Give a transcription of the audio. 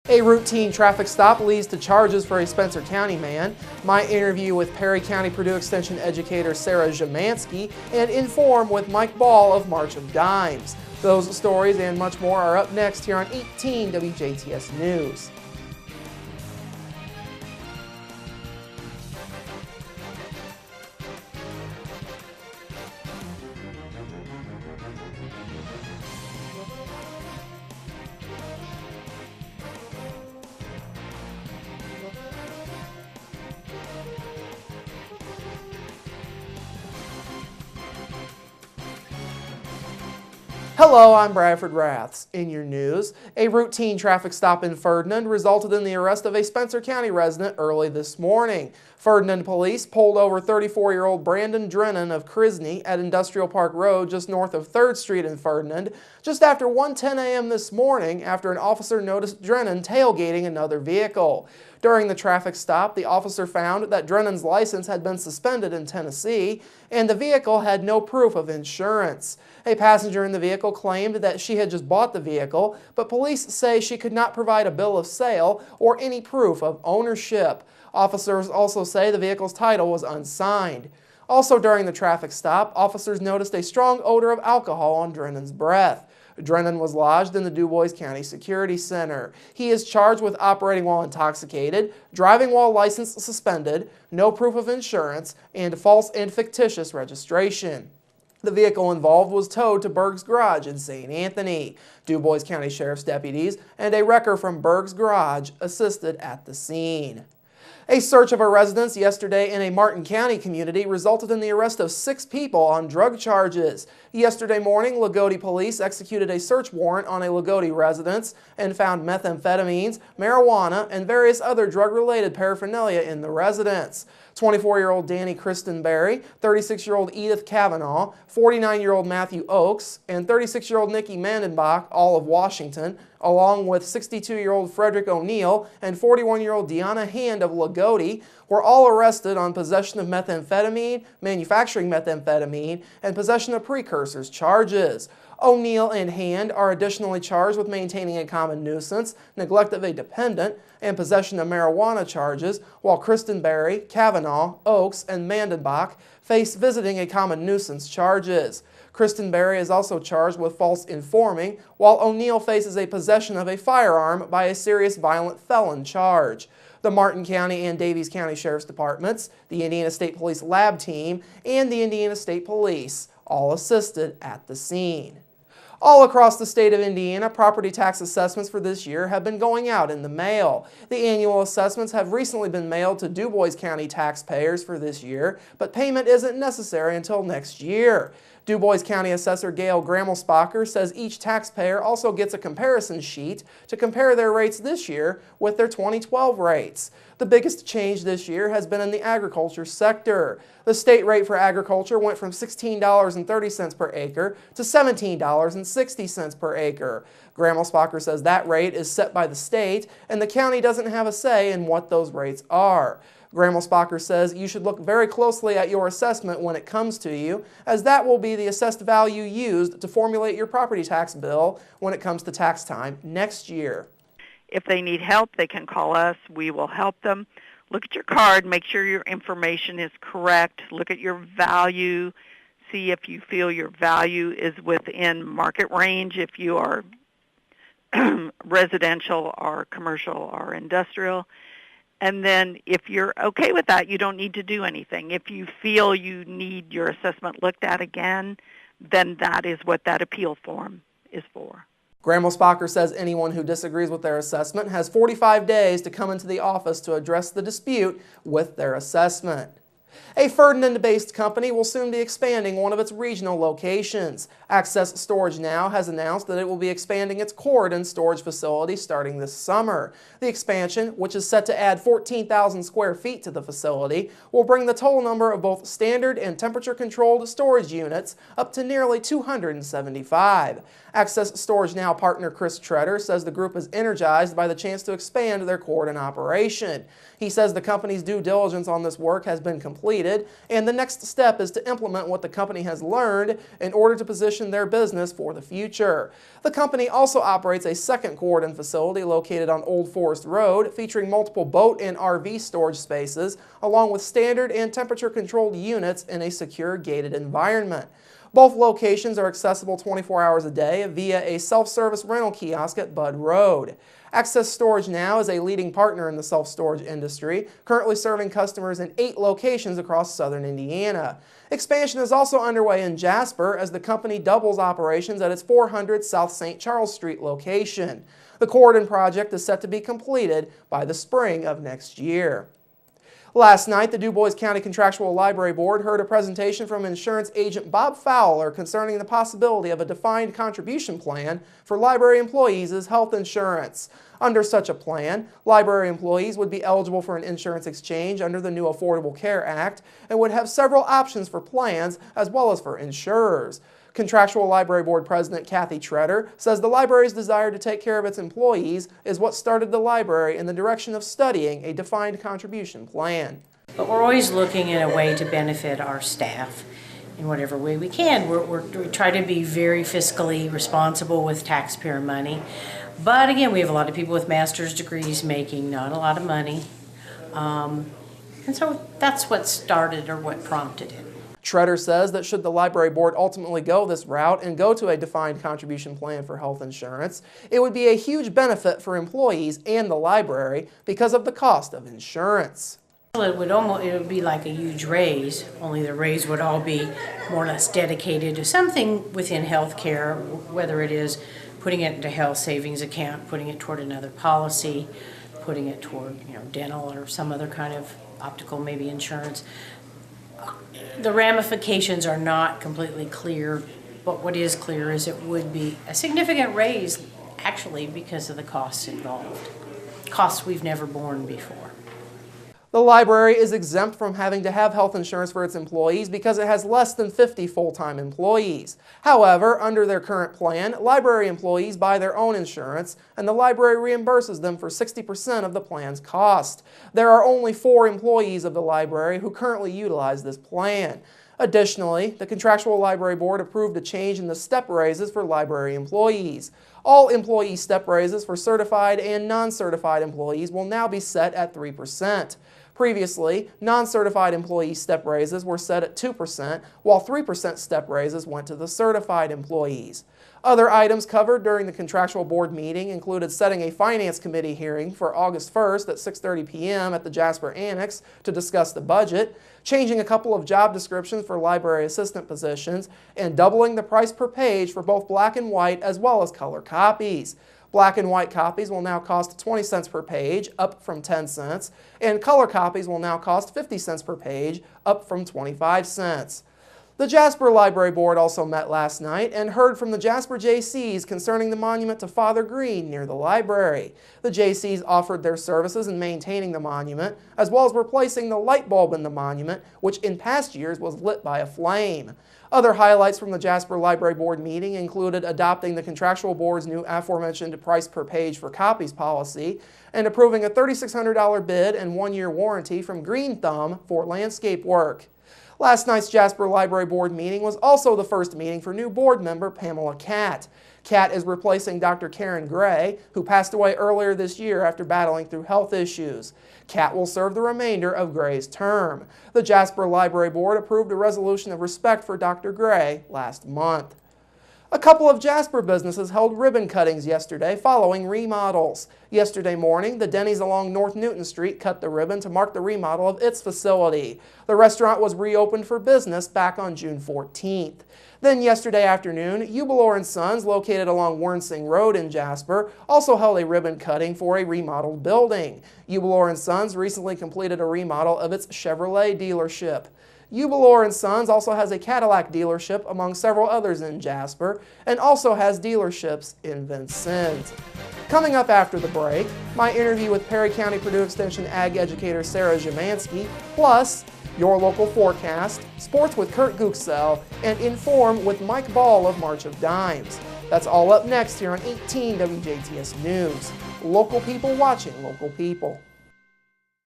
A routine traffic stop leads to charges for a Spencer County man. My interview with Perry County Purdue Extension educator Sarah Zamansky, and Inform with Mike Ball of March of Dimes. Those stories and much more are up next here on 18 WJTS News. Hello, I'm Bradford Raths. In your news, a routine traffic stop in Ferdinand resulted in the arrest of a Spencer County resident early this morning. Ferdinand police pulled over 34-year-old Brandon Drennan of Crisney at Industrial Park Road just north of 3rd Street in Ferdinand just after 1:10 a.m. this morning after an officer noticed Drennan tailgating another vehicle. During the traffic stop, the officer found that Drennan's license had been suspended in Tennessee and the vehicle had no proof of insurance. A passenger in the vehicle claimed that she had just bought the vehicle, but police say she could not provide a bill of sale or any proof of ownership. Officers also say the vehicle's title was unsigned. Also during the traffic stop, officers noticed a strong odor of alcohol on Drennan's breath. Drennan was lodged in the DuBois County Security Center. He is charged with operating while intoxicated, driving while license suspended, no proof of insurance, and false and fictitious registration. The vehicle involved was towed to Berg's Garage in St. Anthony. DuBois County Sheriff's deputies and a wrecker from Berg's Garage assisted at the scene. A search of a residence yesterday in a Martin County community resulted in the arrest of 6 people on drug charges. Yesterday morning, Lagodi police executed a search warrant on a Lagodi residence and found methamphetamines, marijuana, and various other drug-related paraphernalia in the residence. 24-year-old Danny Kristen Berry, 36-year-old Edith Kavanaugh, 49-year-old Matthew Oakes, and 36-year-old Nikki Mandenbach, all of Washington, along with 62-year-old Frederick O'Neill and 41-year-old Deanna Hand of Lagodi, were all arrested on possession of methamphetamine, manufacturing methamphetamine, and possession of precursors charges. O'Neill and Hand are additionally charged with maintaining a common nuisance, neglect of a dependent, and possession of marijuana charges, while Kristen Berry, Kavanaugh, Oakes, and Mandenbach face visiting a common nuisance charges. Kristen Berry is also charged with false informing, while O'Neill faces a possession of a firearm by a serious violent felon charge. The Martin County and Daviess County Sheriff's Departments, the Indiana State Police Lab Team, and the Indiana State Police all assisted at the scene. All across the state of Indiana, property tax assessments for this year have been going out in the mail. The annual assessments have recently been mailed to DuBois County taxpayers for this year, but payment isn't necessary until next year. DuBois County Assessor Gail Grammelspacher says each taxpayer also gets a comparison sheet to compare their rates this year with their 2012 rates. The biggest change this year has been in the agriculture sector. The state rate for agriculture went from $16.30 per acre to $17.60 per acre. Grammelspacher says that rate is set by the state and the county doesn't have a say in what those rates are. Grammelspacher says you should look very closely at your assessment when it comes to you, as that will be the assessed value used to formulate your property tax bill when it comes to tax time next year. If they need help, they can call us. We will help them. Look at your card, make sure your information is correct. Look at your value. See if you feel your value is within market range, if you are residential or commercial or industrial. And then if you're okay with that, you don't need to do anything. If you feel you need your assessment looked at again, then that is what that appeal form is for. Grammelspacher says anyone who disagrees with their assessment has 45 days to come into the office to address the dispute with their assessment. A Ferdinand-based company will soon be expanding one of its regional locations. Access Storage Now has announced that it will be expanding its Corydon storage facility starting this summer. The expansion, which is set to add 14,000 square feet to the facility, will bring the total number of both standard and temperature-controlled storage units up to nearly 275. Access Storage Now partner Chris Treader says the group is energized by the chance to expand their Corydon operation. He says the company's due diligence on this work has been completed completed, and the next step is to implement what the company has learned in order to position their business for the future. The company also operates a second Corydon facility located on Old Forest Road, featuring multiple boat and RV storage spaces, along with standard and temperature-controlled units in a secure gated environment. Both locations are accessible 24 hours a day via a self-service rental kiosk at Bud Road. Access Storage Now is a leading partner in the self-storage industry, currently serving customers in 8 locations across southern Indiana. Expansion is also underway in Jasper as the company doubles operations at its 400 South St. Charles Street location. The Corydon project is set to be completed by the spring of next year. Last night, the DuBois County Contractual Library Board heard a presentation from insurance agent Bob Fowler concerning the possibility of a defined contribution plan for library employees' health insurance. Under such a plan, library employees would be eligible for an insurance exchange under the new Affordable Care Act and would have several options for plans as well as for insurers. Contractual Library Board President Kathy Treader says the library's desire to take care of its employees is what started the library in the direction of studying a defined contribution plan. But we're always looking at a way to benefit our staff in whatever way we can. We try to be very fiscally responsible with taxpayer money. But again, we have a lot of people with master's degrees making not a lot of money. And so that's what started or what prompted it. Treader says that should the library board ultimately go this route and go to a defined contribution plan for health insurance, it would be a huge benefit for employees and the library because of the cost of insurance. It would be like a huge raise, only the raise would all be more or less dedicated to something within health care, whether it is putting it into health savings account, putting it toward another policy, putting it toward dental or some other kind of optical maybe insurance. The ramifications are not completely clear, but what is clear is it would be a significant raise actually because of the costs involved, costs we've never borne before. The library is exempt from having to have health insurance for its employees because it has less than 50 full-time employees. However, under their current plan, library employees buy their own insurance, and the library reimburses them for 60% of the plan's cost. There are only 4 employees of the library who currently utilize this plan. Additionally, the Contractual Library Board approved a change in the step raises for library employees. All employee step raises for certified and non-certified employees will now be set at 3%. Previously, non-certified employee step raises were set at 2%, while 3% step raises went to the certified employees. Other items covered during the contractual board meeting included setting a finance committee hearing for August 1st at 6:30 p.m. at the Jasper Annex to discuss the budget, changing a couple of job descriptions for library assistant positions, and doubling the price per page for both black and white as well as color copies. Black and white copies will now cost 20 cents per page, up from 10 cents, and color copies will now cost 50 cents per page, up from 25 cents. The Jasper Library Board also met last night and heard from the Jasper Jaycees concerning the monument to Father Green near the library. The Jaycees offered their services in maintaining the monument, as well as replacing the light bulb in the monument, which in past years was lit by a flame. Other highlights from the Jasper Library Board meeting included adopting the contractual board's new aforementioned price per page for copies policy and approving a $3,600 bid and 1-year warranty from Green Thumb for landscape work. Last night's Jasper Library Board meeting was also the first meeting for new board member Pamela Catt. Catt is replacing Dr. Karen Gray, who passed away earlier this year after battling through health issues. Catt will serve the remainder of Gray's term. The Jasper Library Board approved a resolution of respect for Dr. Gray last month. A couple of Jasper businesses held ribbon cuttings yesterday following remodels. Yesterday morning, the Denny's along North Newton Street cut the ribbon to mark the remodel of its facility. The restaurant was reopened for business back on June 14th. Then yesterday afternoon, Ubelor & Sons, located along Wernsing Road in Jasper, also held a ribbon cutting for a remodeled building. Ubelor & Sons recently completed a remodel of its Chevrolet dealership. Ubelor & Sons also has a Cadillac dealership among several others in Jasper and also has dealerships in Vincennes. Coming up after the break, my interview with Perry County Purdue Extension Ag educator Sarah Ziemanski, plus your local forecast, sports with Kurt Guxell, and Inform with Mike Ball of March of Dimes. That's all up next here on 18 WJTS News. Local people watching local people.